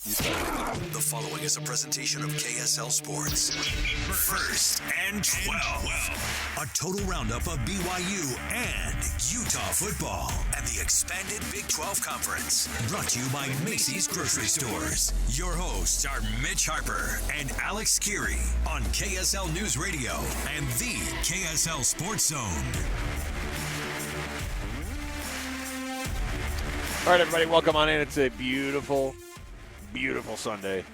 The following is a presentation of KSL Sports. First and 12. A total roundup of BYU and Utah football and the expanded Big 12 Conference. Brought to you by Macy's Grocery Stores. Your hosts are Mitch Harper and Alex Kirry on KSL News Radio and the KSL Sports Zone. All right, everybody, welcome on in. It's a beautiful Sunday.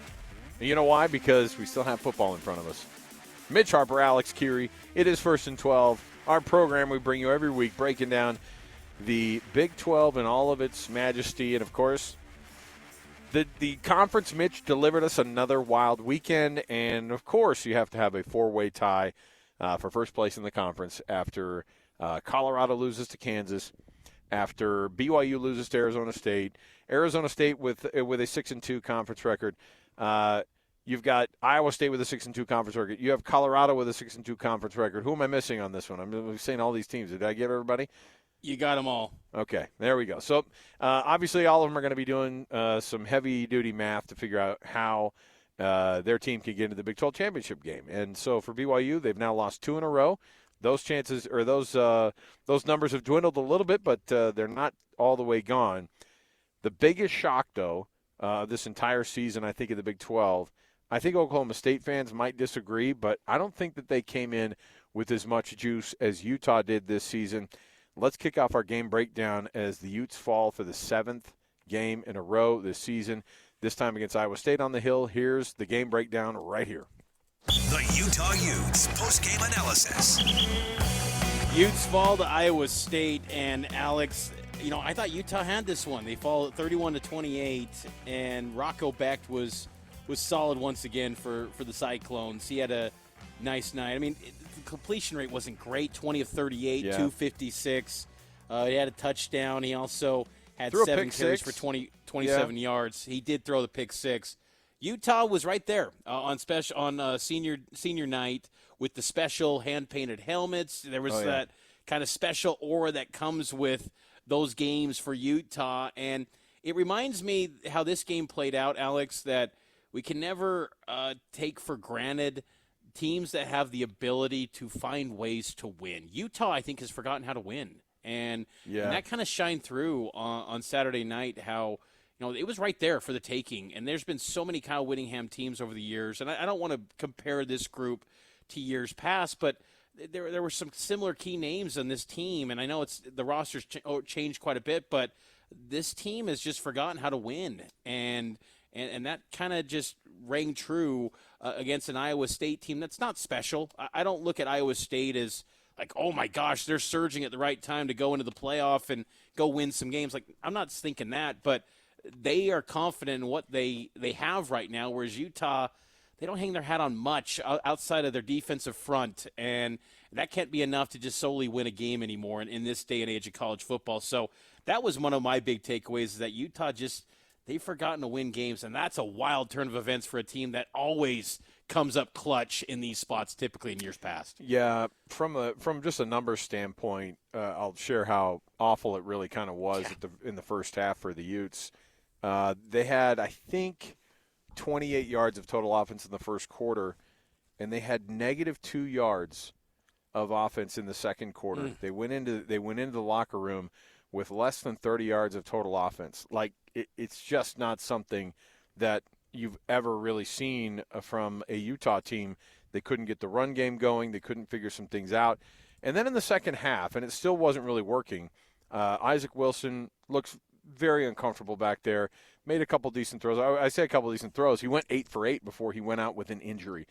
And you know why? Because we still have football in front of us. Mitch Harper, Alex Kirry. It is First and 12. Our program we bring you every week, breaking down the Big 12 in all of its majesty. And, of course, the conference, Mitch, delivered us another wild weekend. And, of course, you have to have a four-way tie for first place in the conference after Colorado loses to Kansas, after BYU loses to Arizona State with a 6-2 conference record. You've got Iowa State with a 6-2 conference record. You have Colorado with a 6-2 conference record. Who am I missing on this one? I'm saying all these teams. Did I get everybody? You got them all. Okay, there we go. So obviously all of them are going to be doing some heavy-duty math to figure out how their team can get into the Big 12 championship game. And so for BYU, they've now lost 2 in a row. Those chances or those numbers have dwindled a little bit, but they're not all the way gone. The biggest shock, though, this entire season, I think, of the Big 12, I think Oklahoma State fans might disagree, but I don't think that they came in with as much juice as Utah did this season. Let's kick off our game breakdown as the Utes fall for the 7th game in a row this season, this time against Iowa State on the Hill. Here's the game breakdown right here. The Utah Utes post-game analysis. Utes fall to Iowa State, and Alex, I thought Utah had this one. They fall 31-28, and Rocco Becht was solid once again for the Cyclones. He had a nice night. I mean, the completion rate wasn't great, 20 of 38, 256. He had a touchdown. He also had 7 carries for 27 yards. He did throw the pick six. Utah was right there on senior night with the special hand-painted helmets. There was that kind of special aura that comes with those games for Utah. And it reminds me how this game played out, Alex, that we can never take for granted teams that have the ability to find ways to win. Utah, I think, has forgotten how to win. And that kind of shined through on Saturday night, how it was right there for the taking. And there's been so many Kyle Whittingham teams over the years. And I don't want to compare this group to years past, but there were some similar key names on this team. And I know the roster's changed quite a bit, but this team has just forgotten how to win. And that kind of just rang true against an Iowa State team that's not special. I don't look at Iowa State as like, oh my gosh, they're surging at the right time to go into the playoff and go win some games. Like, I'm not thinking that, but they are confident in what they have right now, whereas Utah, they don't hang their hat on much outside of their defensive front, and that can't be enough to just solely win a game anymore in this day and age of college football. So that was one of my big takeaways, is that Utah they've forgotten to win games, and that's a wild turn of events for a team that always comes up clutch in these spots typically in years past. Yeah, from just a numbers standpoint, I'll share how awful it really kind of was in the first half for the Utes. They had, I think, 28 yards of total offense in the first quarter, and they had -2 yards of offense in the second quarter. They went into the locker room with less than 30 yards of total offense. Like, it's just not something that you've ever really seen from a Utah team. They couldn't get the run game going. They couldn't figure some things out. And then in the second half, and it still wasn't really working, Isaac Wilson looks very uncomfortable back there, made a couple decent throws. I say a couple decent throws. He went 8 for 8 before he went out with an injury.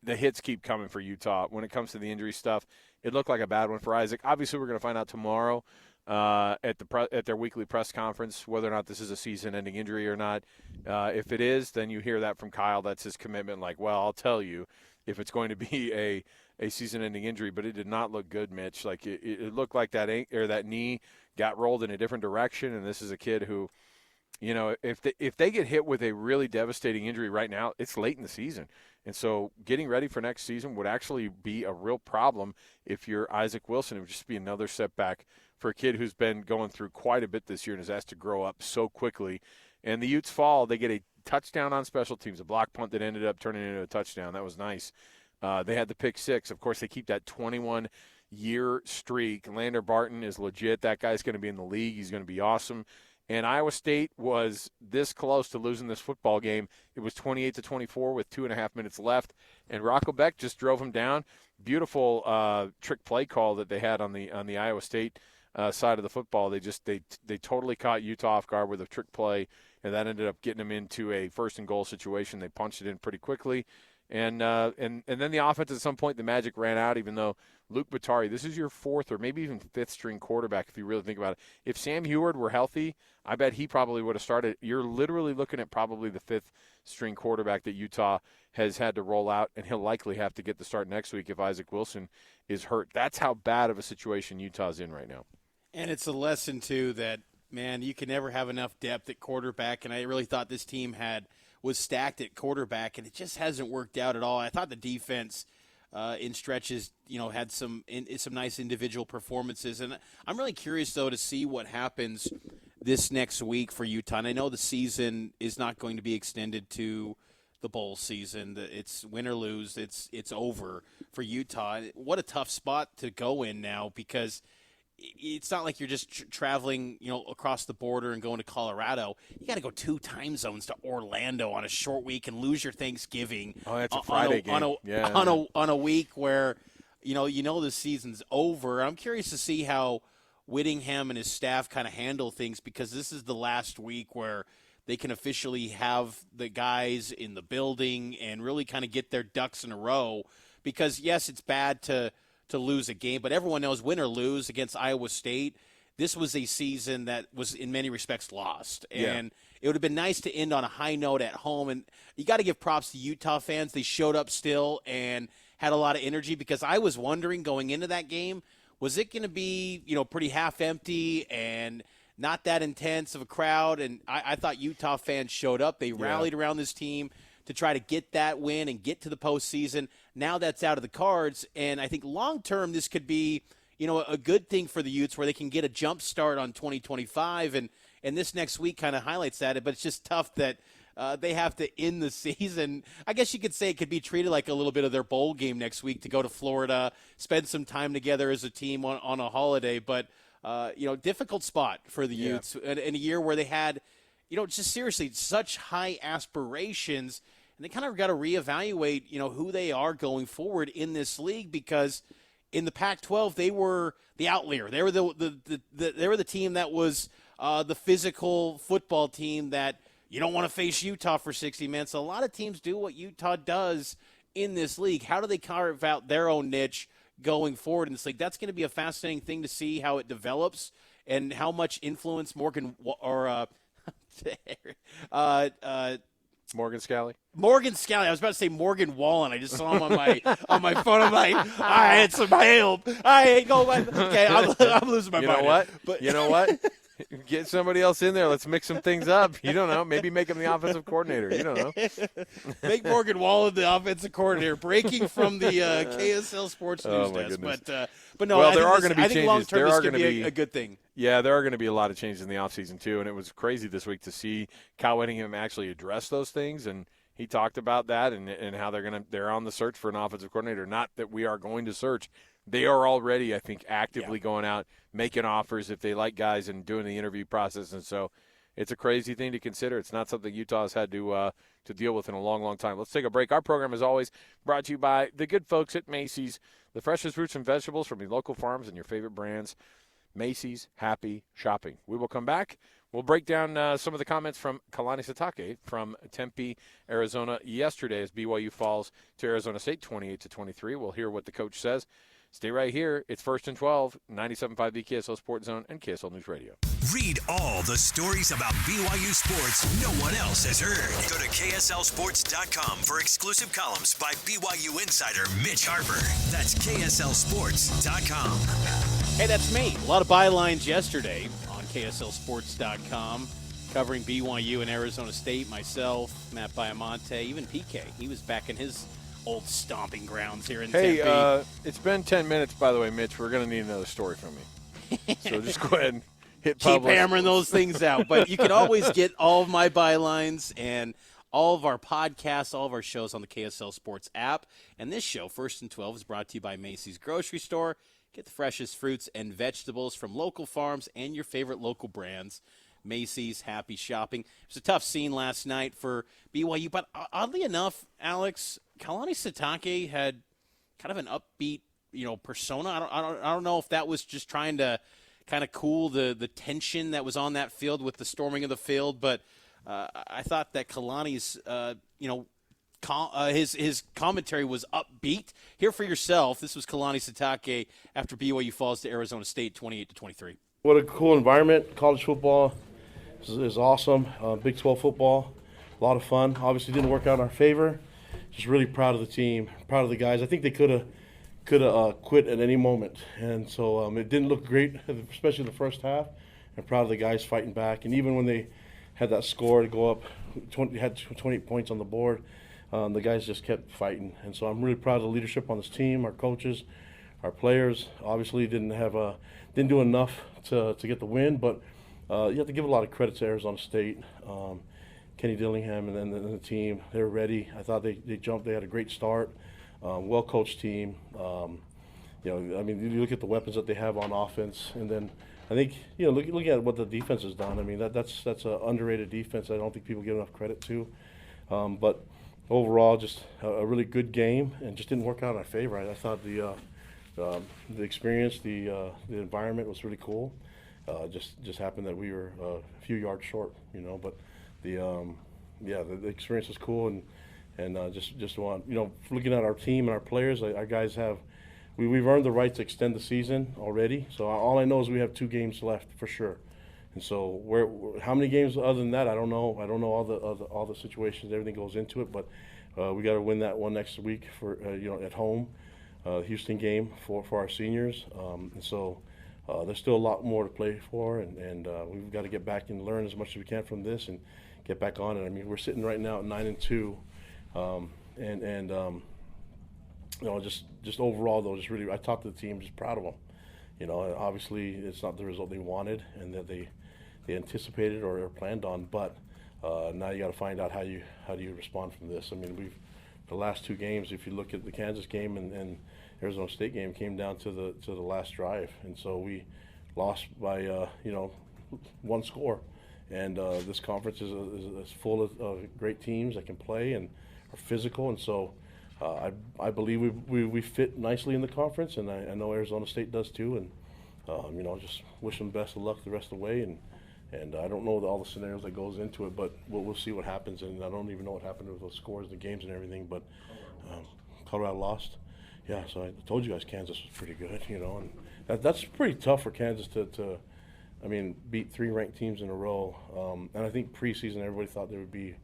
The hits keep coming for Utah. When it comes to the injury stuff, it looked like a bad one for Isaac. Obviously, we're going to find out tomorrow at their weekly press conference whether or not this is a season-ending injury or not. If it is, then you hear that from Kyle. That's his commitment. Like, well, I'll tell you if it's going to be a season-ending injury. But it did not look good, Mitch. Like, it looked like that knee got rolled in a different direction, and this is a kid who, if they get hit with a really devastating injury right now, it's late in the season. And so getting ready for next season would actually be a real problem if you're Isaac Wilson. It would just be another setback for a kid who's been going through quite a bit this year and has asked to grow up so quickly. And the Utes fall. They get a touchdown on special teams, a block punt that ended up turning into a touchdown. That was nice. They had the pick six. Of course, they keep that 21-year streak. Lander Barton is legit. That guy's going to be in the league. He's going to be awesome. And Iowa State was this close to losing this football game. It was 28-24 with 2.5 minutes left, and Rocco Beck just drove him down. Beautiful trick play call that they had on the Iowa State side of the football. They totally caught Utah off guard with a trick play, and that ended up getting them into a first and goal situation. They punched it in pretty quickly, and then the offense at some point the magic ran out. Even though Luke Batari, this is your fourth or maybe even fifth string quarterback if you really think about it. If Sam Heward were healthy, I bet he probably would have started. You're literally looking at probably the fifth string quarterback that Utah has had to roll out, and he'll likely have to get the start next week if Isaac Wilson is hurt. That's how bad of a situation Utah's in right now. And it's a lesson, too, that, man, you can never have enough depth at quarterback, and I really thought this team was stacked at quarterback, and it just hasn't worked out at all. I thought the defense in stretches, had some nice individual performances, and I'm really curious, though, to see what happens this next week for Utah. And I know the season is not going to be extended to the bowl season. It's win or lose. It's over for Utah. What a tough spot to go in now, because it's not like you're just traveling, across the border and going to Colorado. You got to go 2 time zones to Orlando on a short week and lose your Thanksgiving. Oh, that's a Friday game. On a week where, the season's over. I'm curious to see how Whittingham and his staff kind of handle things, because this is the last week where they can officially have the guys in the building and really kind of get their ducks in a row. Because, yes, it's bad to lose a game, but everyone knows, win or lose against Iowa State, this was a season that was in many respects lost. And it would have been nice to end on a high note at home. And you got to give props to Utah fans. They showed up still and had a lot of energy, because I was wondering going into that game, was it going to be, pretty half empty and not that intense of a crowd? And I thought Utah fans showed up. They rallied around this team to try to get that win and get to the postseason. Now that's out of the cards, and I think long-term this could be, a good thing for the Utes, where they can get a jump start on 2025, and this next week kind of highlights that. But it's just tough that they have to end the season. I guess you could say it could be treated like a little bit of their bowl game next week, to go to Florida, spend some time together as a team on a holiday. But, difficult spot for the Utes in a year where they had, just seriously such high aspirations. And they kind of got to reevaluate, who they are going forward in this league, because in the Pac-12 they were the outlier. They were they were the team that was the physical football team that you don't want to face Utah for 60 minutes. A lot of teams do what Utah does in this league. How do they carve out their own niche going forward in this league? That's going to be a fascinating thing to see how it develops and how much influence Morgan Scalley. Morgan Scalley. I was about to say Morgan Wallen. I just saw him on my phone. I'm like, I had some help. Okay, I'm losing my mind. You know what? Get somebody else in there. Let's mix some things up. You don't know. Maybe make him the offensive coordinator. You don't know. Make Morgan Wallen the offensive coordinator. Breaking from the KSL Sports News desk. But no, there are going to be changes. I think long-term this could be a good thing. Yeah, there are going to be a lot of changes in the offseason, too. And it was crazy this week to see Kyle Whittingham actually address those things. And he talked about that and how they're on the search for an offensive coordinator. Not that we are going to search. They are already, I think, actively going out, making offers if they like guys and doing the interview process. And so it's a crazy thing to consider. It's not something Utah has had to deal with in a long, long time. Let's take a break. Our program, as always, brought to you by the good folks at Macy's. The freshest fruits and vegetables from your local farms and your favorite brands. Macy's, happy shopping. We will come back. We'll break down some of the comments from Kalani Sitake from Tempe, Arizona yesterday as BYU falls to Arizona State 28-23. We'll hear what the coach says. Stay right here. It's First and 12, 97.5 the KSL Sports Zone and KSL News Radio. Read all the stories about BYU sports no one else has heard. Go to KSLSports.com for exclusive columns by BYU insider Mitch Harper. That's KSLSports.com. Hey, that's me. A lot of bylines yesterday on KSLSports.com covering BYU and Arizona State. Myself, Matt Baiamonte, even PK. He was back in his old stomping grounds here in Tempe. Hey, it's been 10 minutes, by the way, Mitch. We're going to need another story from you. So just go ahead and hit publish. Keep hammering those things out. But you can always get all of my bylines and all of our podcasts, all of our shows on the KSL Sports app. And this show, First and 12, is brought to you by Macy's Grocery Store. Get the freshest fruits and vegetables from local farms and your favorite local brands. Macy's, happy shopping. It was a tough scene last night for BYU, but oddly enough, Alex, Kalani Sitake had kind of an upbeat, persona. I don't know if that was just trying to kind of cool the tension that was on that field with the storming of the field, but I thought that Kalani's, his commentary was upbeat. Hear for yourself. This was Kalani Sitake after BYU falls to Arizona State 28-23. What a cool environment. College football is awesome. Big 12 football, a lot of fun. Obviously didn't work out in our favor. Just really proud of the team, proud of the guys. I think they could have quit at any moment. And so it didn't look great, especially the first half. And proud of the guys fighting back. And even when they had that score to go up, had 28 points on the board, the guys just kept fighting. And so I'm really proud of the leadership on this team, our coaches, our players. Obviously didn't do enough to get the win, but you have to give a lot of credit to Arizona State, Kenny Dillingham, and then the team. They were ready. I thought they jumped. They had a great start, well-coached team. You look at the weapons that they have on offense, and then I think looking at what the defense has done. I mean that's an underrated defense. I don't think people give enough credit to, but overall, just a really good game, and just didn't work out in our favor. I thought the experience, the environment was really cool. Just happened that we were a few yards short, but the experience was cool, and just want looking at our team and our players, our guys we've earned the right to extend the season already. So all I know is we have 2 games left for sure, and so how many games other than that I don't know. I don't know all the situations, everything goes into it, but we got to win that one next week for at home. Houston game for our seniors, and so there's still a lot more to play for, and we've got to get back and learn as much as we can from this and get back on it. I mean, we're sitting right now at 9-2, just overall though, just really, I talked to the team, just proud of them. Obviously it's not the result they wanted and that they anticipated or planned on, but now you got to find out how do you respond from this. I mean, the last 2 games, if you look at the Kansas game and Arizona State game, came down to the last drive, and so we lost by 1 score. And this conference is full of great teams that can play and are physical, and so I believe we fit nicely in the conference, and I know Arizona State does too. And just wish them best of luck the rest of the way. And I don't know all the scenarios that goes into it, but we'll see what happens. And I don't even know what happened with those scores, the games, and everything. But Colorado lost. Yeah, so I told you guys Kansas was pretty good, and that's pretty tough for Kansas to beat 3 ranked teams in a row. And I think preseason everybody thought they would be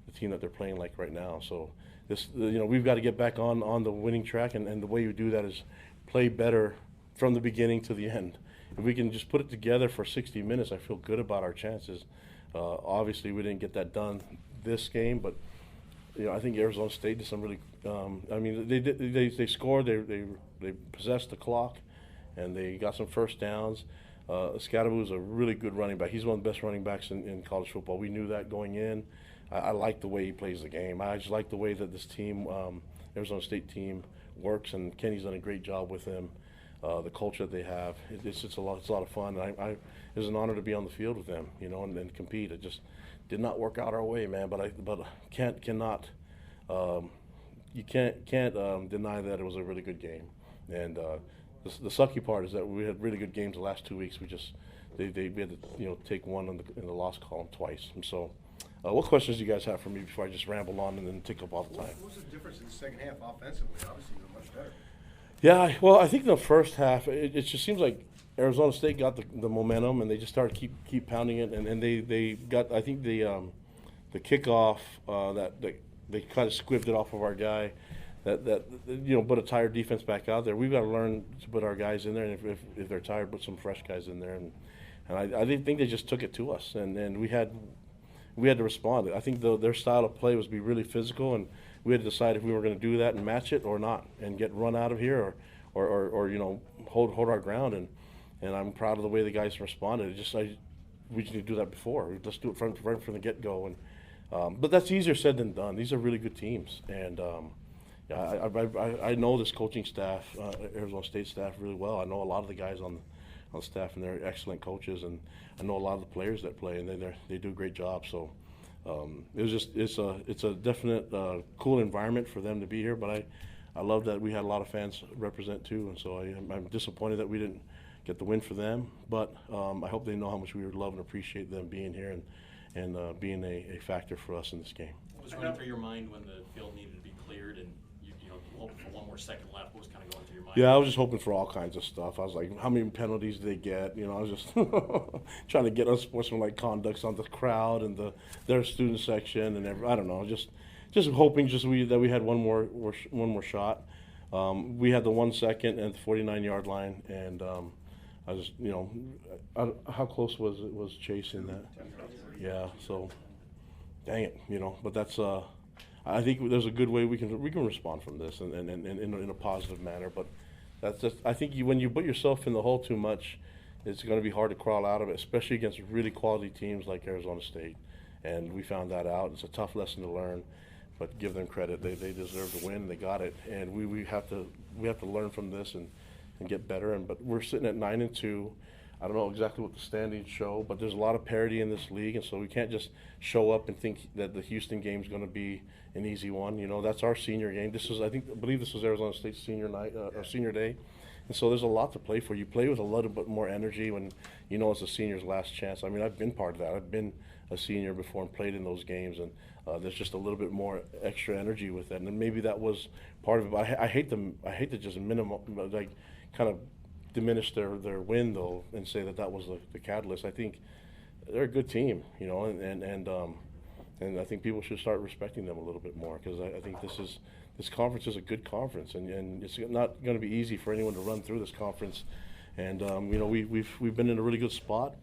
the team that they're playing like right now. So this, we've got to get back on the winning track, and the way you do that is play better from the beginning to the end. If we can just put it together for 60 minutes, I feel good about our chances. Obviously, we didn't get that done this game, but I think Arizona State did some really. They scored. They possessed the clock, and they got some first downs. Scadaboo is a really good running back. He's one of the best running backs in college football. We knew that going in. I like the way he plays the game. I just like the way that this team, Arizona State team, works, and Kenny's done a great job with them. The culture that they have, it's a lot of fun. And it was an honor to be on the field with them, and compete. It just did not work out our way, man. But you can't deny that it was a really good game. And the sucky part is that we had really good games the last 2 weeks. We had to take one in the loss column twice. And so, what questions do you guys have for me before I just ramble on and then take up all the time? What was the difference in the second half offensively? Obviously, you were much better. Yeah, well, I think the first half, it just seems like Arizona State got the momentum, and they just started keep pounding it, and they got, I think the kickoff that they kind of squibbed it off of our guy, that put a tired defense back out there. We've got to learn to put our guys in there, and if they're tired, put some fresh guys in there, and I didn't think they just took it to us, and we had to respond. I think their style of play was to be really physical, and we had to decide if we were going to do that and match it or not, and get run out of here, or hold our ground. And I'm proud of the way the guys responded. We just need to do that before. Let's do it from the get-go. And But that's easier said than done. These are really good teams, and yeah, I know this coaching staff, Arizona State staff, really well. I know a lot of the guys on the staff, and they're excellent coaches, and I know a lot of the players that play, and they do a great job. So it's a definite cool environment for them to be here. But I love that we had a lot of fans represent too, and so I'm disappointed that we didn't get the win for them. But I hope they know how much we love and appreciate them being here and being a factor for us in this game. What was running through your mind when the field needed to be cleared and you hoping for one more second left? What was kind of going through your mind? Yeah, I was just hoping for all kinds of stuff. I was like, how many penalties did they get? I was just trying to get unsportsmanlike conducts on the crowd and their student section and I don't know, just hoping that we had one more shot. We had the 1 second at the 49-yard line, and I just how close was chasing that? Yeah, so dang it, but that's I think there's a good way we can respond from this and in a positive manner. But that's just, I think when you put yourself in the hole too much, it's going to be hard to crawl out of it, especially against really quality teams like Arizona State. And we found that out. It's a tough lesson to learn, but give them credit. They deserve to win. They got it, and we have to learn from this and get better. But we're sitting at 9-2. I don't know exactly what the standings show, but there's a lot of parity in this league, and so we can't just show up and think that the Houston game is going to be an easy one. That's our senior game. I believe this was Arizona State's senior night, or senior day, and so there's a lot to play for. You play with a little bit more energy when it's a senior's last chance. I mean, I've been part of that. I've been a senior before and played in those games, and there's just a little bit more extra energy with that, and maybe that was part of it. But I hate to just kind of diminish their win though and say that was the catalyst. I think they're a good team, and I think people should start respecting them a little bit more, because I think this conference is a good conference, and it's not going to be easy for anyone to run through this conference. And we've been in a really good spot.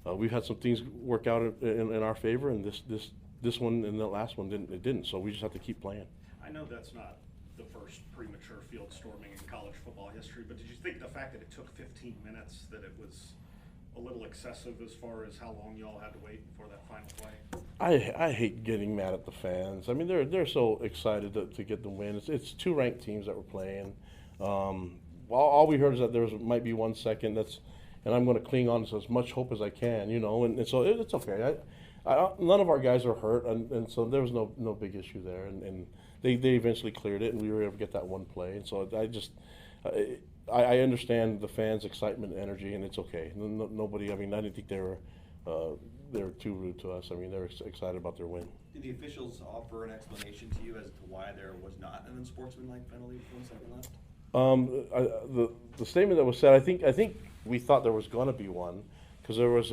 We've had some things work out in our favor, and this one and the last one didn't. So we just have to keep playing. I know that's not the first premature field storming in college football history, but did you think the fact that it took 15 minutes, that it was a little excessive as far as how long y'all had to wait for that final play? I hate getting mad at the fans. I mean, they're so excited to get the win. It's two ranked teams that were playing. All we heard is that there might be 1 second. And I'm going to cling on to as much hope as I can, and so it's okay. None of our guys are hurt, and so there was no big issue there, and they eventually cleared it, and we were able to get that one play. And so I understand the fans' excitement and energy, and it's okay. Nobody, I mean, I didn't think they were too rude to us. I mean, they were excited about their win. Did the officials offer an explanation to you as to why there was not an unsportsmanlike penalty with 1 second left? The statement that was said, I think we thought there was going to be one, because there was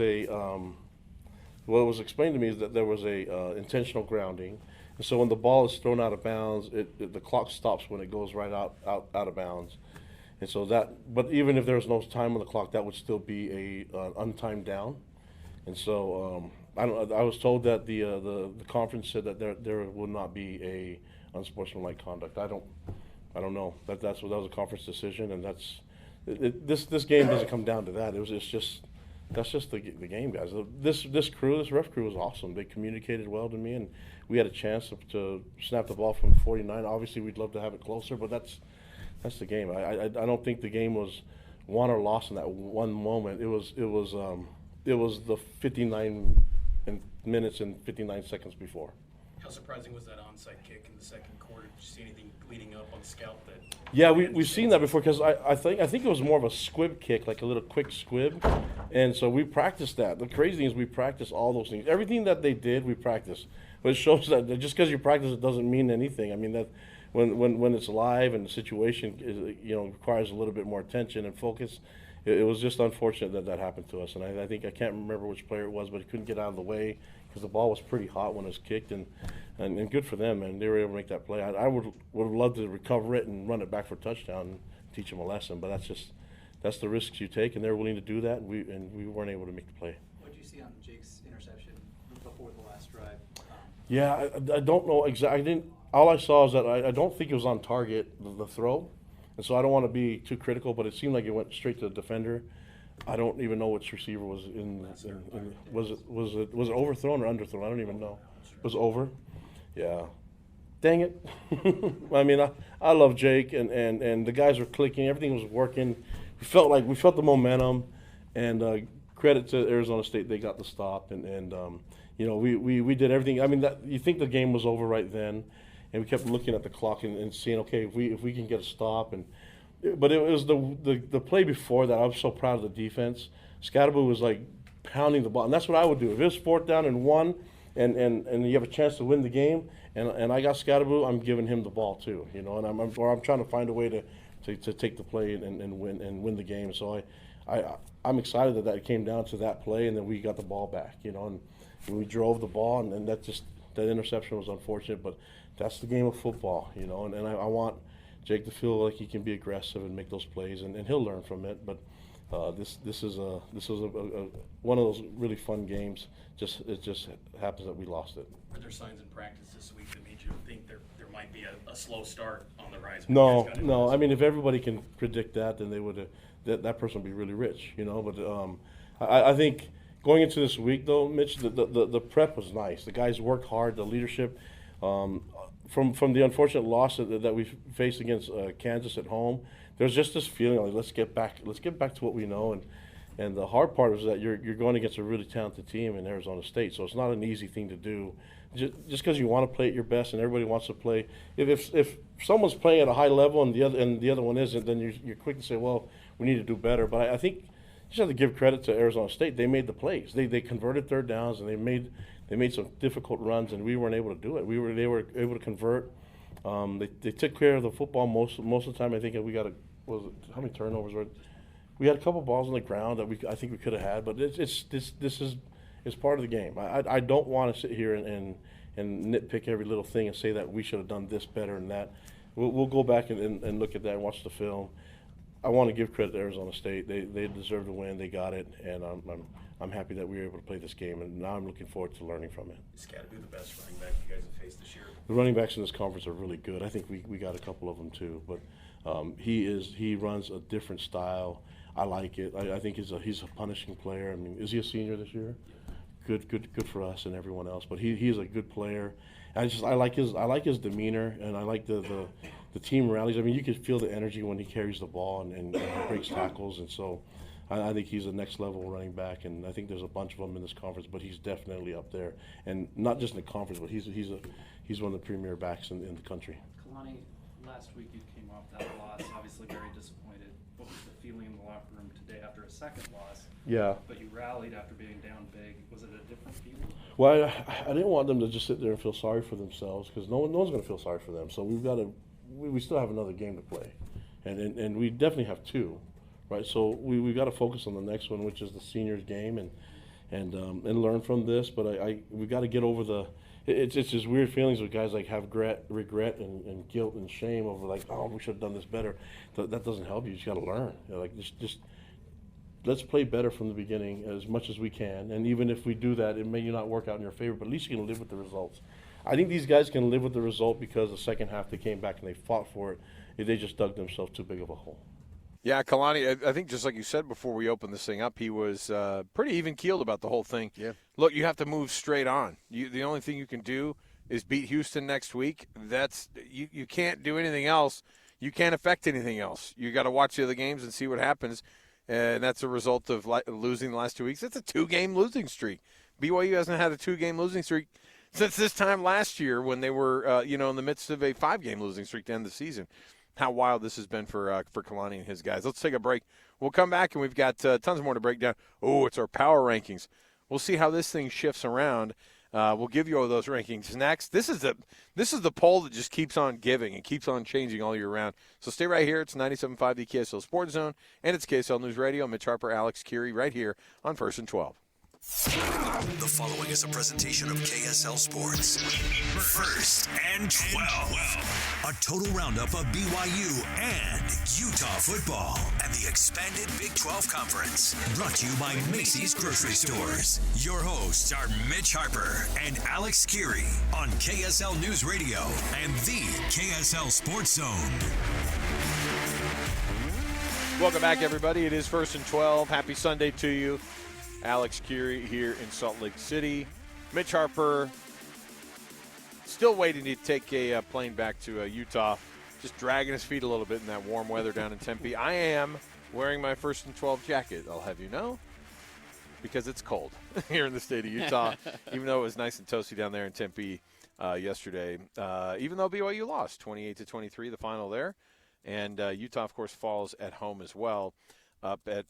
what was explained to me is that there was a intentional grounding, and so when the ball is thrown out of bounds, the clock stops when it goes right out of bounds, and so but even if there was no time on the clock, that would still be a untimed down, and so I was told that the conference said that there will not be a unsportsmanlike conduct. I don't know. That was a conference decision, and this game doesn't come down to that. That's just the game, guys. This ref crew was awesome. They communicated well to me, and we had a chance to snap the ball from 49. Obviously, we'd love to have it closer, but that's the game. I don't think the game was won or lost in that one moment. It was the 59 minutes and 59 seconds before. How surprising was that onside kick in the second quarter? Did you see anything leading up on scout that? Yeah, we've seen that before, because I think it was more of a squib kick, like a little quick squib, and so we practiced that. The crazy thing is we practiced all those things. Everything that they did, we practiced. But it shows that just because you practice it doesn't mean anything. I mean, that when it's live and the situation requires a little bit more attention and focus, it was just unfortunate that happened to us. And I think, I can't remember which player it was, but he couldn't get out of the way because the ball was pretty hot when it was kicked, and good for them, and they were able to make that play. I would have loved to recover it and run it back for a touchdown and teach them a lesson, but that's the risks you take, and they're willing to do that, and we weren't able to make the play. What did you see on Jake's interception before the last drive? Yeah, I don't know exactly. All I saw is that I don't think it was on target, the throw, and so I don't want to be too critical, but it seemed like it went straight to the defender. I don't even know which receiver was in. Was it overthrown or underthrown? I don't even know. was over. Yeah. Dang it. I mean, I love Jake, and the guys were clicking. Everything was working. We felt the momentum, and credit to Arizona State. They got the stop, and you know, we did everything. I mean, you think the game was over right then, and we kept looking at the clock and seeing, okay, if we can get a stop. But it was the play before that. I was so proud of the defense. Scatterbo was like pounding the ball, and that's what I would do. If it was 4th down and 1, and you have a chance to win the game, and I got Scatterbo, I'm giving him the ball too, you know, and I'm trying to find a way to take the play and win the game. So I'm excited that came down to that play, and then we got the ball back, you know, and we drove the ball, and that interception was unfortunate, but that's the game of football, you know, and I want Jake to feel like he can be aggressive and make those plays, and he'll learn from it. But this is one of those really fun games. It just happens that we lost it. Are there signs in practice this week that made you think there might be a slow start on the rise? No. I mean, if everybody can predict that, then they would that person would be really rich, you know. But I think going into this week, though, Mitch, the prep was nice. The guys worked hard. The leadership. From the unfortunate loss that we faced against Kansas at home, there's just this feeling like let's get back to what we know, and the hard part is that you're going against a really talented team in Arizona State, so it's not an easy thing to do. Just because you want to play at your best and everybody wants to play, if someone's playing at a high level and the other one isn't, then you're quick to say, well, we need to do better. But I think you just have to give credit to Arizona State. They made the plays. They converted 3rd downs, and they made some difficult runs, and we weren't able to do it. They were able to convert. They took care of the football most of the time. I think we got how many turnovers were? We had a couple balls on the ground that I think we could have had, but this is part of the game. I don't want to sit here and nitpick every little thing and say that we should have done this better and that. We'll go back and look at that and watch the film. I want to give credit to Arizona State. They deserve to win. They got it, and I'm happy that we were able to play this game, and now I'm looking forward to learning from it. It's got to be the best running back you guys have faced this year. The running backs in this conference are really good. I think we got a couple of them too, but he runs a different style. I like it. I think he's a punishing player. I mean, is he a senior this year? Good for us and everyone else. But he's a good player. I like his demeanor, and I like the team rallies. I mean, you can feel the energy when he carries the ball and he breaks tackles, and so I think he's a next level running back. And I think there's a bunch of them in this conference, but he's definitely up there, and not just in the conference, but he's one of the premier backs in the country. Kalani, last week you came off that loss, obviously very disappointed. What was the feeling in the locker room today after a second loss? Yeah. But you rallied after being down big. Was it a different feeling? Well, I didn't want them to just sit there and feel sorry for themselves, because no one's going to feel sorry for them. So we still have another game to play, and we definitely have 2, right? So we've got to focus on the next one, which is the seniors game, and learn from this. But we got to get over it's just weird feelings with guys like have regret and guilt and shame over like, oh, we should have done this better. That doesn't help you. You just got to learn. You know, like just let's play better from the beginning as much as we can. And even if we do that, it may not work out in your favor, but at least you can live with the results. I think these guys can live with the result because the second half they came back and they fought for it. They just dug themselves too big of a hole. Yeah, Kalani, I think just like you said before we opened this thing up, he was pretty even-keeled about the whole thing. Yeah. Look, you have to move straight on. The only thing you can do is beat Houston next week. You can't do anything else. You can't affect anything else. You got to watch the other games and see what happens, and that's a result of losing the last 2 weeks. It's a 2-game losing streak. BYU hasn't had a 2-game losing streak since this time last year when they were in the midst of a 5-game losing streak to end the season. How wild this has been for Kalani and his guys. Let's take a break. We'll come back, and we've got tons more to break down. Oh, it's our power rankings. We'll see how this thing shifts around. We'll give you all those rankings next. This is the poll that just keeps on giving and keeps on changing all year round. So stay right here. It's 97.5 the KSL Sports Zone, and it's KSL News Radio. Mitch Harper, Alex Kirry, right here on 1st and 12. The following is a presentation of KSL Sports. 1st and 12. A total roundup of BYU and Utah football and the expanded Big 12 Conference. Brought to you by Macy's Grocery Stores. Your hosts are Mitch Harper and Alex Kirry on KSL News Radio and the KSL Sports Zone. Welcome back, everybody. It is 1st and 12. Happy Sunday to you. Alex Kirry here in Salt Lake City. Mitch Harper still waiting to take a plane back to Utah, just dragging his feet a little bit in that warm weather down in Tempe. I am wearing my 1st and 12 jacket, I'll have you know, because it's cold here in the state of Utah, even though it was nice and toasty down there in Tempe yesterday. Even though BYU lost 28-23, the final there. And Utah, of course, falls at home as well, up at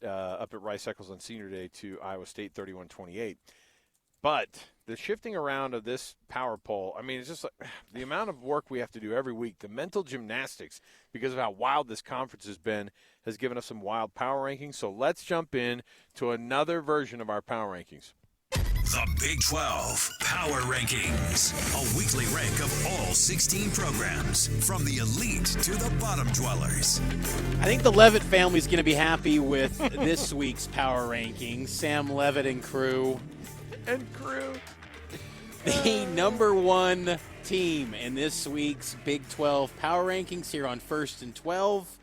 Rice-Eccles on Senior Day to Iowa State 31-28. But the shifting around of this power poll, I mean, it's just like the amount of work we have to do every week, the mental gymnastics, because of how wild this conference has been, has given us some wild power rankings. So let's jump in to another version of our power rankings. The Big 12 Power Rankings, a weekly rank of all 16 programs, from the elite to the bottom dwellers. I think the Levitt family is going to be happy with this week's power rankings. Sam Levitt and crew. The number one team in this week's Big 12 Power Rankings here on 1st and 12.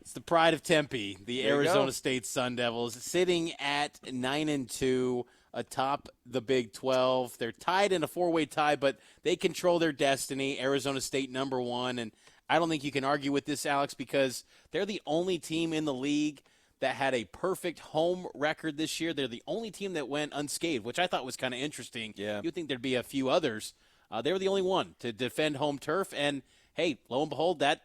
It's the pride of Tempe, the Arizona State Sun Devils, sitting at 9-2 atop the Big 12. They're tied in a 4-way tie, but they control their destiny. Arizona State number one, and I don't think you can argue with this, Alex, because they're the only team in the league that had a perfect home record this year. They're the only team that went unscathed, which I thought was kind of interesting. Yeah. You'd think there'd be a few others. They were the only one to defend home turf, and hey, lo and behold, that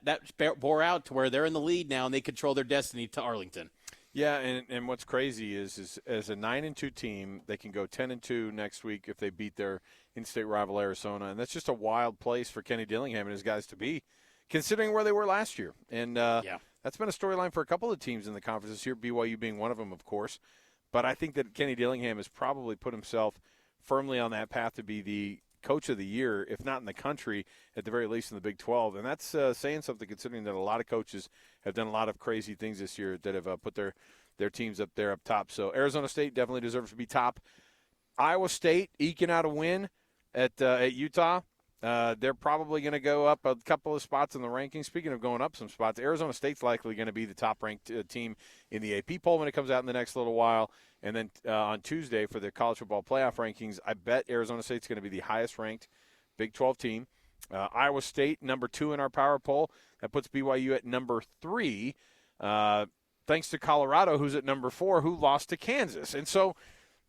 bore out to where they're in the lead now, and they control their destiny to Arlington. Yeah, and what's crazy is as a 9-2 team, they can go 10-2 next week if they beat their in-state rival Arizona, and that's just a wild place for Kenny Dillingham and his guys to be, considering where they were last year. And that's been a storyline for a couple of teams in the conference this year, BYU being one of them, of course. But I think that Kenny Dillingham has probably put himself firmly on that path to be the coach of the year, if not in the country, at the very least in the Big 12. And that's saying something, considering that a lot of coaches have done a lot of crazy things this year that have put their teams up there up top. So Arizona State definitely deserves to be top. Iowa State eking out a win at Utah. They're probably going to go up a couple of spots in the rankings. Speaking of going up some spots, Arizona State's likely going to be the top-ranked team in the AP poll when it comes out in the next little while. And then on Tuesday for the college football playoff rankings, I bet Arizona State's going to be the highest-ranked Big 12 team. Iowa State, number 2 in our power poll. That puts BYU at number 3, thanks to Colorado, who's at number 4, who lost to Kansas. And so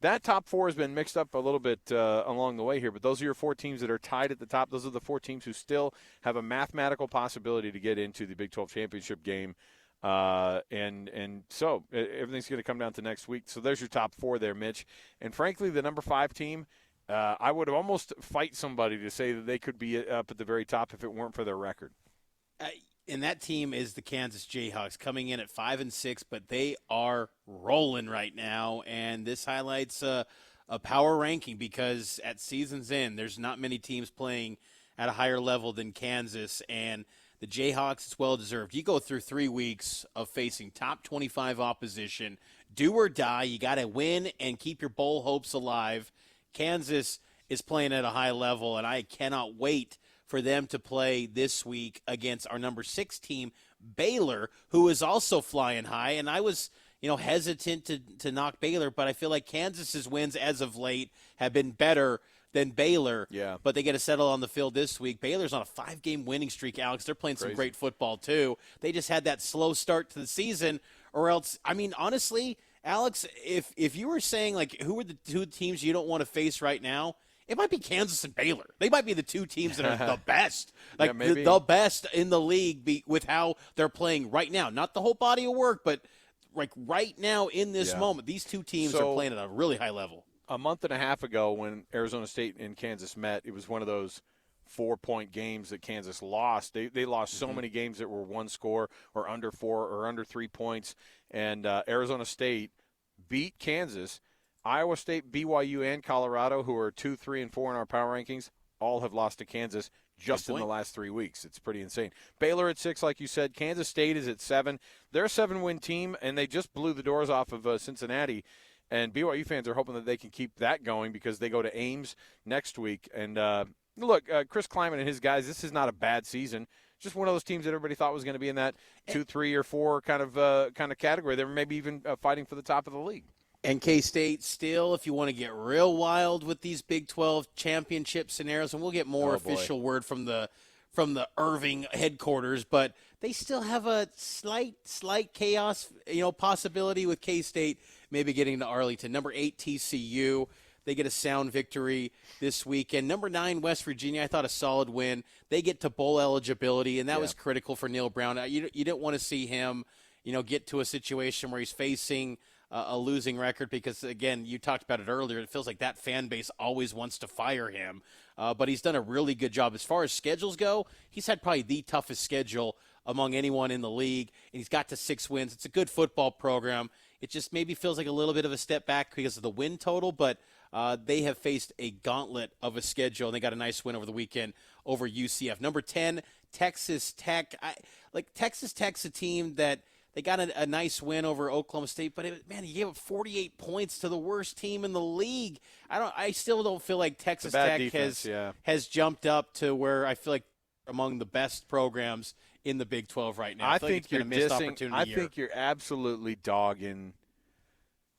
that top 4 has been mixed up a little bit along the way here, but those are your 4 teams that are tied at the top. Those are the 4 teams who still have a mathematical possibility to get into the Big 12 championship game. And so everything's going to come down to next week. So there's your top 4 there, Mitch. And frankly, the number 5 team, I would almost fight somebody to say that they could be up at the very top if it weren't for their record. And that team is the Kansas Jayhawks, coming in at 5-6, but they are rolling right now. And this highlights a power ranking, because at season's end, there's not many teams playing at a higher level than Kansas. And the Jayhawks, it's well-deserved. You go through 3 weeks of facing top 25 opposition, do or die. You got to win and keep your bowl hopes alive. Kansas is playing at a high level, and I cannot wait for them to play this week against our number 6 team, Baylor, who is also flying high. And I was, hesitant to knock Baylor, but I feel like Kansas's wins as of late have been better than Baylor. Yeah. But they get to settle on the field this week. Baylor's on a 5-game winning streak, Alex. They're playing some great football, too. They just had that slow start to the season, or else, I mean, honestly, Alex, if you were saying, like, who are the 2 teams you don't want to face right now, it might be Kansas and Baylor. They might be the 2 teams that are the best, like the best in the league with how they're playing right now. Not the whole body of work, but like right now in this moment, these 2 teams are playing at a really high level. A month and a half ago when Arizona State and Kansas met, it was one of those 4-point games that Kansas lost. They lost so many games that were 1 score or under 4 or under 3 points, and Arizona State beat Kansas. Iowa State, BYU, and Colorado, who are 2, 3, and 4 in our power rankings, all have lost to Kansas just in the last 3 weeks. It's pretty insane. Baylor at 6, like you said. Kansas State is at 7. They're a 7-win team, and they just blew the doors off of Cincinnati. And BYU fans are hoping that they can keep that going because they go to Ames next week. And look, Chris Kleiman and his guys, this is not a bad season. Just one of those teams that everybody thought was going to be in that 2, 3, or 4 kind of category. They were maybe even fighting for the top of the league. And K-State still, if you want to get real wild with these Big 12 championship scenarios, and we'll get more official word from the Irving headquarters, but they still have a slight chaos, possibility with K-State maybe getting to Arlington. Number 8 TCU, they get a sound victory this weekend. Number 9 West Virginia, I thought a solid win. They get to bowl eligibility, and that was critical for Neil Brown. You didn't want to see him, get to a situation where he's facing a losing record because, again, you talked about it earlier. It feels like that fan base always wants to fire him. But he's done a really good job. As far as schedules go, he's had probably the toughest schedule among anyone in the league, and he's got to 6 wins. It's a good football program. It just maybe feels like a little bit of a step back because of the win total, but they have faced a gauntlet of a schedule, and they got a nice win over the weekend over UCF. Number 10, Texas Tech. Texas Tech's a team that they got a nice win over Oklahoma State, but he gave up 48 points to the worst team in the league. I still don't feel like Texas Tech defense, has jumped up to where I feel like among the best programs in the Big 12 right now. I think you're absolutely dogging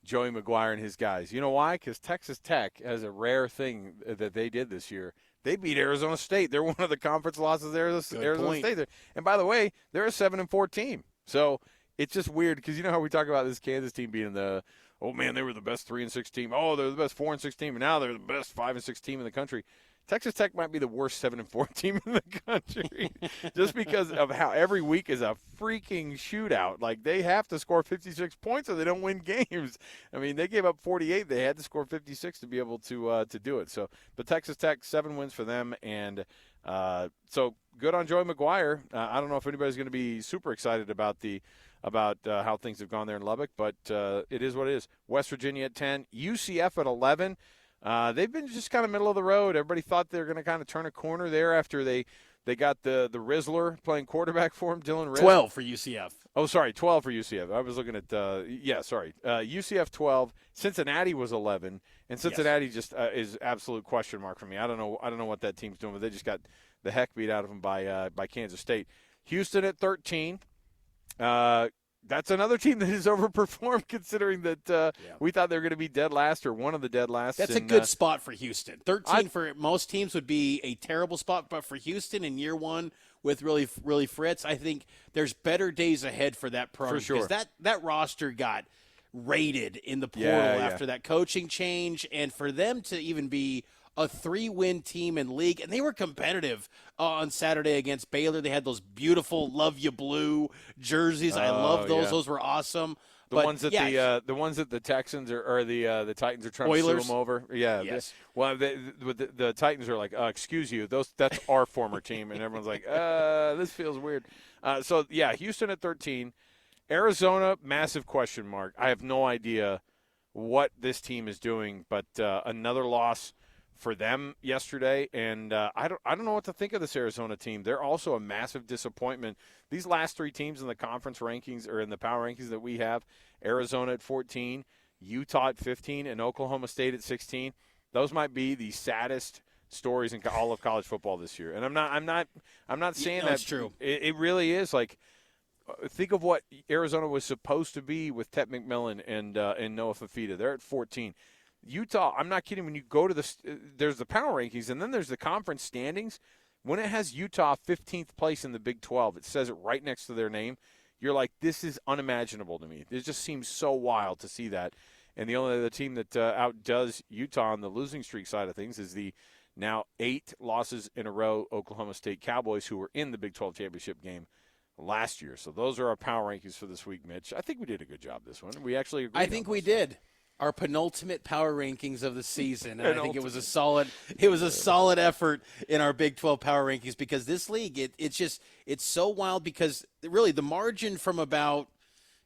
Joey McGuire and his guys. You know why? Because Texas Tech has a rare thing that they did this year. They beat Arizona State. They're one of the conference losses there. Arizona State. And by the way, they're a 7-4 team. So it's just weird because you know how we talk about this Kansas team being they were the best 3-6 team. Oh, they're the best 4-6 team, and now they're the best 5-6 team in the country. Texas Tech might be the worst 7-4 team in the country just because of how every week is a freaking shootout. Like, they have to score 56 points or they don't win games. I mean, they gave up 48. They had to score 56 to be able to do it. So, but Texas Tech, 7 wins for them. And so good on Joey McGuire. I don't know if anybody's going to be super excited about how things have gone there in Lubbock, but it is what it is. West Virginia at 10, UCF at 11. They've been just kind of middle of the road. Everybody thought they were going to kind of turn a corner there after they got the Rizzler playing quarterback for him, Dylan Rizz. 12 for UCF. Oh, sorry, 12 for UCF. I was looking at UCF 12. Cincinnati was 11, and Cincinnati just is absolute question mark for me. I don't know what that team's doing, but they just got the heck beat out of them by Kansas State. Houston at 13. That's another team that has overperformed considering that we thought they were going to be dead last or one of the dead last. That's a good spot for Houston. 13 for most teams would be a terrible spot, but for Houston in year one with really Fritz, I think there's better days ahead for that program. For sure. Because that roster got raided in the portal after that coaching change, and for them to even be a 3-win team in league, and they were competitive on Saturday against Baylor. They had those beautiful "Love You Blue" jerseys. I love those; those were awesome. The ones that the Texans or the Titans are trying Oilers? to sue them over. Yeah. Yes. The Titans are like, excuse you, that's our former team, and everyone's like, this feels weird. Houston at 13, Arizona, massive question mark. I have no idea what this team is doing, but another loss for them yesterday, and I don't know what to think of this Arizona team. They're also a massive disappointment. These last 3 teams in the conference rankings or in the power rankings that we have, Arizona at 14, Utah at 15, and Oklahoma State at 16. Those might be the saddest stories in all of college football this year. And I'm not saying that's true. It really is. Like, think of what Arizona was supposed to be with Ted McMillan and Noah Fafita. They're at 14. Utah, I'm not kidding. When you go to there's the power rankings, and then there's the conference standings. When it has Utah 15th place in the Big 12, it says it right next to their name. You're like, this is unimaginable to me. It just seems so wild to see that. And the only other team that outdoes Utah on the losing streak side of things is the now 8 losses in a row Oklahoma State Cowboys, who were in the Big 12 championship game last year. So those are our power rankings for this week, Mitch. I think we did a good job this one. We actually agreed. I think we did. Our penultimate power rankings of the season. And I think it was a solid effort in our Big 12 power rankings because this league, it's so wild because really the margin from about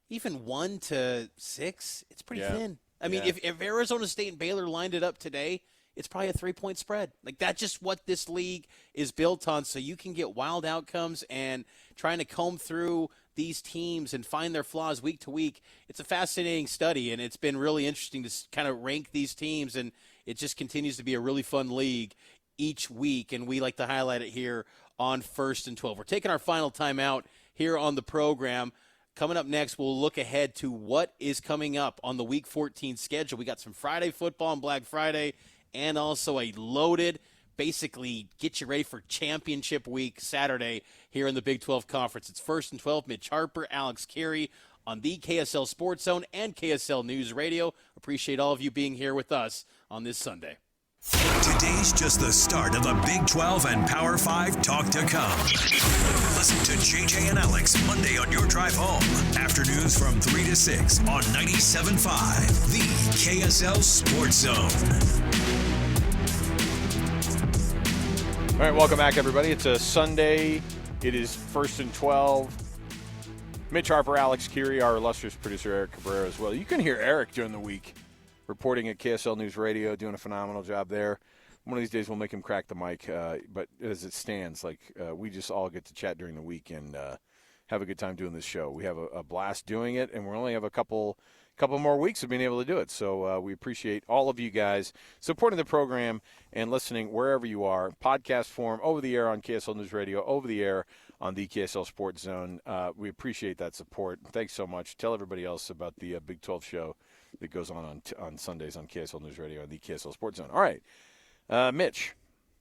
even 1 to 6, it's pretty thin. I mean, if Arizona State and Baylor lined it up today, it's probably a 3-point spread. Like, that's just what this league is built on, so you can get wild outcomes, and trying to comb through these teams and find their flaws week to week, it's a fascinating study, and it's been really interesting to kind of rank these teams, and it just continues to be a really fun league each week, and we like to highlight it here on First and 12. We're taking our final time out here on the program. Coming up next, we'll look ahead to what is coming up on the Week 14 schedule. We got some Friday football on Black Friday and also a loaded, basically get you ready for championship week Saturday here in the Big 12 Conference. It's First and 12, Mitch Harper, Alex Kirry on the KSL Sports Zone and KSL News Radio. Appreciate all of you being here with us on this Sunday. Today's just the start of the Big 12 and Power 5 talk to come. Listen to JJ and Alex Monday on your drive home. Afternoons from 3 to 6 on 97.5, the KSL Sports Zone. All right, welcome back, everybody. It's a Sunday. It is First and 12. Mitch Harper, Alex Kirry, our illustrious producer Eric Cabrera as well. You can hear Eric during the week reporting at KSL News Radio, doing a phenomenal job there. One of these days we'll make him crack the mic, but as it stands, we just all get to chat during the week and have a good time doing this show. We have a blast doing it, and we only have a couple more weeks of being able to do it. So we appreciate all of you guys supporting the program and listening wherever you are. Podcast form, over the air on KSL News Radio, over the air on the KSL Sports Zone. We appreciate that support. Thanks so much. Tell everybody else about the Big 12 show that goes on Sundays on KSL News Radio and the KSL Sports Zone. All right, Mitch,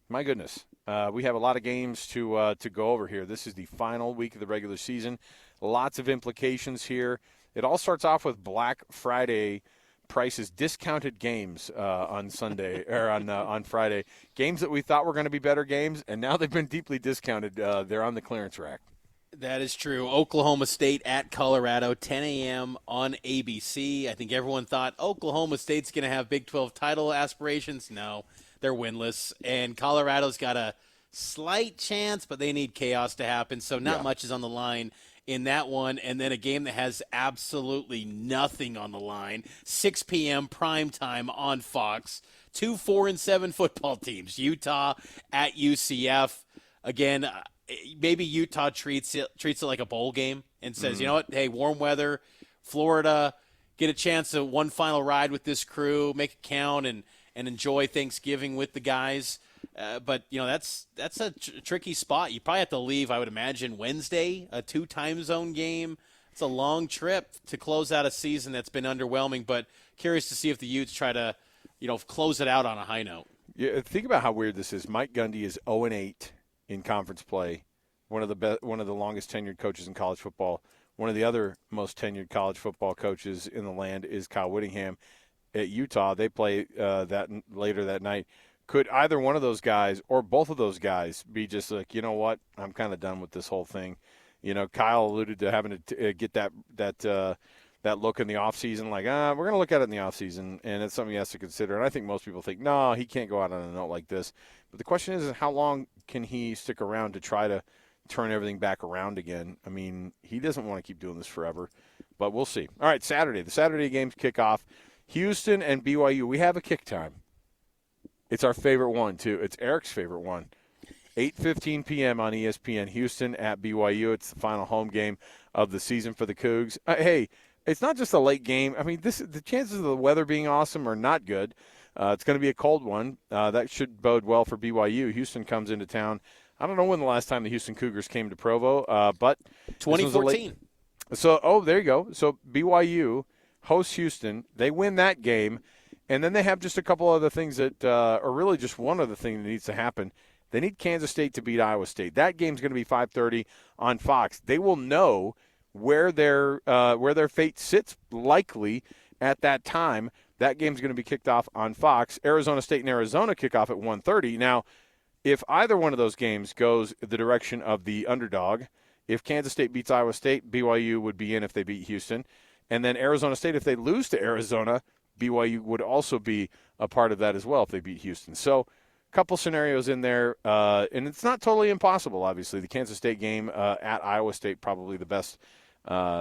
my goodness. We have a lot of games to go over here. This is the final week of the regular season. Lots of implications here. It all starts off with Black Friday prices, discounted games on Sunday or on Friday. Games that we thought were going to be better games, and now they've been deeply discounted. They're on the clearance rack. That is true. Oklahoma State at Colorado, 10 a.m. on ABC. I think everyone thought Oklahoma State's going to have Big 12 title aspirations. No, they're winless. And Colorado's got a slight chance, but they need chaos to happen, so not much is on the line in that one. And then a game that has absolutely nothing on the line, 6 p.m. primetime on Fox. 2 4-7 football teams, Utah at UCF. Again, maybe Utah treats it like a bowl game and says, you know what, hey, warm weather, Florida, get a chance of one final ride with this crew, make it count, and enjoy Thanksgiving with the guys. But, that's a tricky spot. You probably have to leave, I would imagine, Wednesday, a 2-time zone game. It's a long trip to close out a season that's been underwhelming, but curious to see if the Utes try to, close it out on a high note. Yeah, think about how weird this is. Mike Gundy is 0-8 in conference play. One of the longest tenured coaches in college football. One of the other most tenured college football coaches in the land is Kyle Whittingham at Utah. They play later that night. Could either one of those guys or both of those guys be just like, you know what, I'm kind of done with this whole thing? Kyle alluded to having to get that look in the offseason, like, we're going to look at it in the offseason, and it's something he has to consider. And I think most people think, no, he can't go out on a note like this. But the question is how long can he stick around to try to turn everything back around again? I mean, he doesn't want to keep doing this forever, but we'll see. All right, Saturday. The Saturday games kick off. Houston and BYU. We have a kick time. It's our favorite one, too. It's Eric's favorite one. 8:15 p.m. on ESPN. Houston at BYU. It's the final home game of the season for the Cougs. Hey, it's not just a late game. I mean, the chances of the weather being awesome are not good. It's going to be a cold one. That should bode well for BYU. Houston comes into town. I don't know when the last time the Houston Cougars came to Provo, but 2014. There you go. So BYU hosts Houston. They win that game, and then they have just a couple other things that are really just one other thing that needs to happen. They need Kansas State to beat Iowa State. That game's going to be 5:30 on Fox. They will know where their fate sits likely at that time. That game's going to be kicked off on Fox. Arizona State and Arizona kick off at 1:30. Now, if either one of those games goes the direction of the underdog, if Kansas State beats Iowa State, BYU would be in if they beat Houston. And then Arizona State, if they lose to Arizona, BYU would also be a part of that as well if they beat Houston. So a couple scenarios in there, and it's not totally impossible, obviously. The Kansas State game at Iowa State, probably the best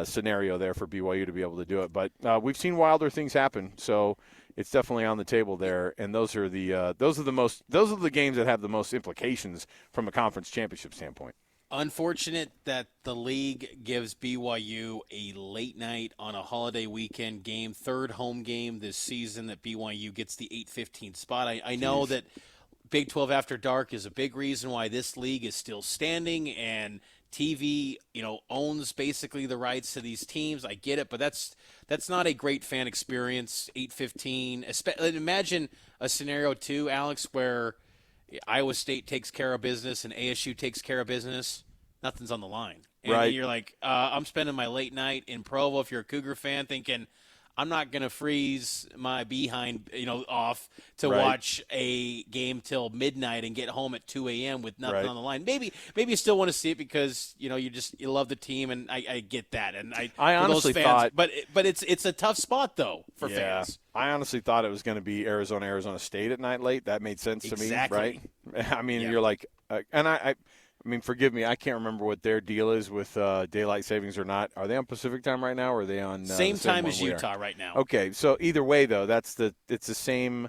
scenario there for BYU to be able to do it. But we've seen wilder things happen, so it's definitely on the table there. And those are the games that have the most implications from a conference championship standpoint. Unfortunate that the league gives BYU a late night on a holiday weekend game, third home game this season that BYU gets the 8:15 spot. I know that Big 12 After Dark is a big reason why this league is still standing and TV, owns basically the rights to these teams. I get it, but that's not a great fan experience. 8:15. Imagine a scenario too, Alex, where Iowa State takes care of business and ASU takes care of business. Nothing's on the line, and right. You're like, I'm spending my late night in Provo. If you're a Cougar fan, thinking, I'm not going to freeze my behind, off to watch a game till midnight and get home at 2 a.m. with nothing on the line. Maybe you still want to see it because you love the team, and I get that. And I honestly thought, but it's a tough spot thow for fans. I honestly thought it was going to be Arizona State at night late. That made sense to me, right? I mean, you're like, and I mean, forgive me, I can't remember what their deal is with daylight savings or not. Are they on Pacific time right now, or are they on same time as Utah right now? Okay, so either way, though, it's the same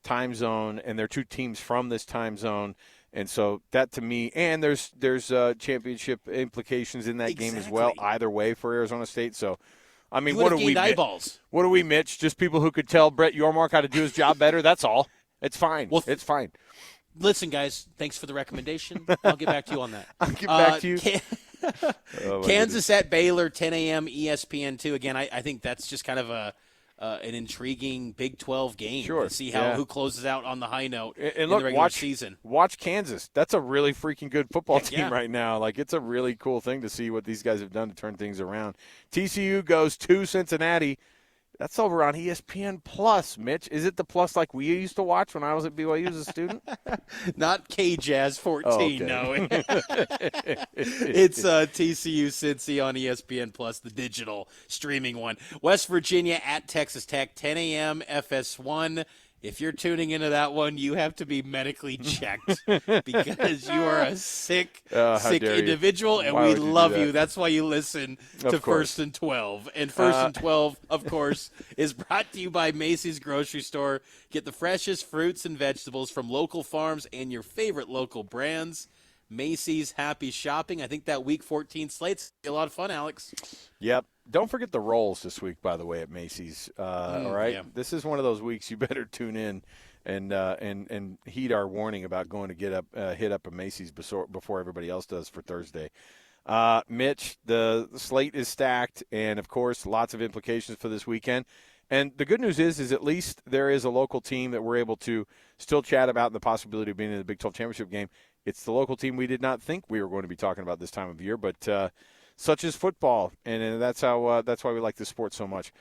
time zone, and they're two teams from this time zone, and so that to me, and there's championship implications in that game as well. Either way for Arizona State, so. I mean, what are we? Eyeballs. What are we, Mitch? Just people who could tell Brett Yormark how to do his job better. That's all. It's fine. Well, it's fine. Listen, guys, thanks for the recommendation. I'll get back to you on that. I'll get back to you. Kansas at Baylor, 10 a.m. ESPN2. Again, I think that's just kind of an intriguing Big 12 game to see who closes out on the high note in the regular season. Watch Kansas. That's a really freaking good football team right now. Like, it's a really cool thing to see what these guys have done to turn things around. TCU goes to Cincinnati. That's over on ESPN Plus, Mitch. Is it the Plus like we used to watch when I was at BYU as a student? Not K-Jazz 14, no. It's TCU Cincy on ESPN Plus, the digital streaming one. West Virginia at Texas Tech, 10 a.m. FS1. If you're tuning into that one, you have to be medically checked because you are a sick individual, and we love you. That's why you listen to First and 12. And First and 12, of course, is brought to you by Macy's Grocery Store. Get the freshest fruits and vegetables from local farms and your favorite local brands. Macy's, happy shopping. I think that Week 14 slate's a lot of fun, Alex. Yep. Don't forget the rolls this week, by the way, at Macy's. All right, this is one of those weeks you better tune in and heed our warning about going to hit up a Macy's before everybody else does for Thursday. Mitch, the slate is stacked, and of course, lots of implications for this weekend. And the good news is at least there is a local team that we're able to still chat about the possibility of being in the Big 12 championship game. It's the local team we did not think we were going to be talking about this time of year, but. Such is football, and that's why we like this sport so much.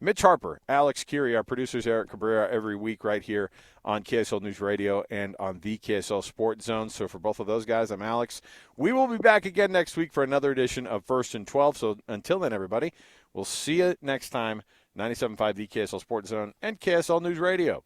Mitch Harper, Alex Kirry, our producers, Eric Cabrera, every week right here on KSL News Radio and on the KSL Sports Zone. So for both of those guys, I'm Alex. We will be back again next week for another edition of First and 12. So until then, everybody, we'll see you next time. 97.5 the KSL Sports Zone and KSL News Radio.